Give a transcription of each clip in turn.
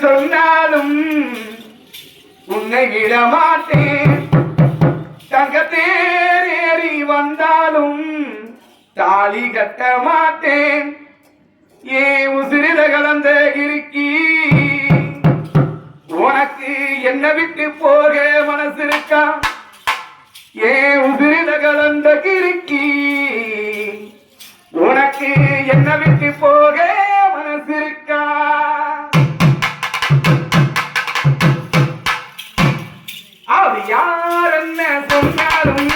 சொன்னாலும் உன்னை விடமாட்டேன். தங்கத்தேறி வந்தாலும் தாலி கட்ட மாட்டேன். ஏன் உசிரில கலந்த இருக்கி உனக்கு என்ன விட்டு போக மனசு இருக்கா? ஏன் உசிரில கலந்த கிறுக்கி உனக்கு என்ன விட்டு போக மனசு இருக்கா? அது யார் என்ன சொன்னாலும்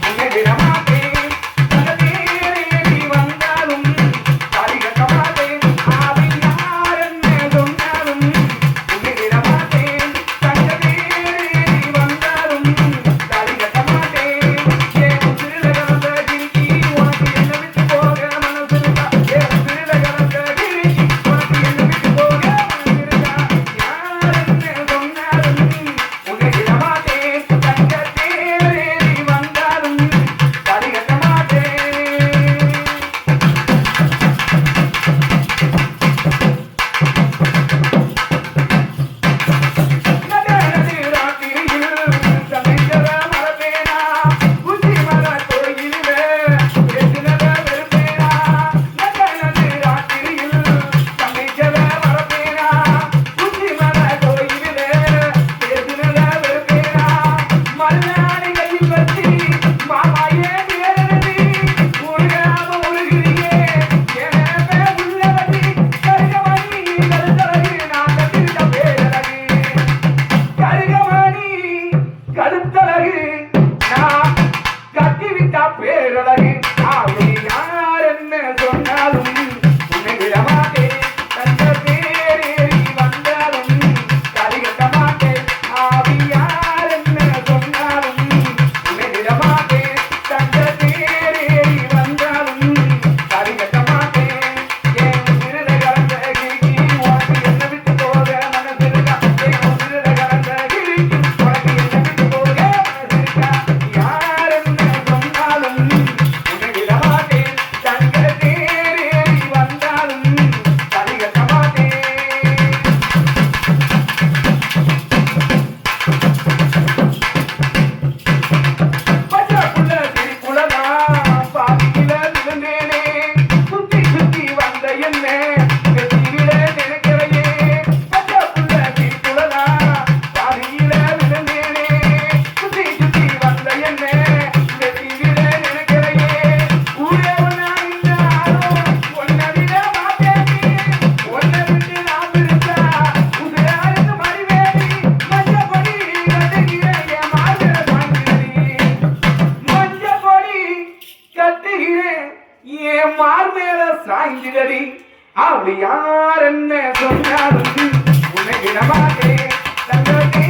உன்னை விடமாட்டேன். பேரழகு அப்படி யார் என்ன சொன்னாலும் உன்னை விடமாட்டேன். தந்த பேரேறி வந்தாலும் தாலி கட்ட மாட்டேன். அப்படி யார் என்ன சொன்னாலும் உன்னை விடமாட்டேன். தந்த பேரேறி வந்தாலும் தாலி கட்ட மாட்டேன். என் உசிரில கலந்த கிறுக்கி உனக்கு என்ன விட்டு போக மனசு இருக்கா? என் உசிரில கலந்த கிறுக்கி உனக்கு என்ன விட்டு போக மனசு இருக்கா? யார் என்ன சொன்னாலும் உன்னை விடமாட்டேன். தங்கத்தேறி வந்தாலும் தாலி கட்ட மாட்டேன். பச்சைக்குள்ள சிரிக்குள்ளதான் பாதியில விழுந்தேனே. சுத்தி சுத்தி வந்த என்ன வெற்றியில நினைக்கிறையே. பச்சைக்குள்ள சிரிக்குள்ளதான் பாதியில விழுந்தேனே. சுத்தி சுத்தி வந்த என்ன வெற்றியில நினைக்கிறையே. ஊரே ஒன்னா இருந்தாலும் ஒன்ன விட மாட்டேன். ஒன்ன விட்டு நான் பிரிச்சா உதிராருக்கு மறிவேணி. மஞ்சப்பொடி கட்டுகிறேன் என் மார்பில சாய்கிறேன். மஞ்சப்பொடி கட்டுகிறேன் என் மார்பேல சாய்ந்திரடி. அப்படி யார் என்ன சொன்னாலும் உன்னை விடமாட்டேன். தங்கத்தே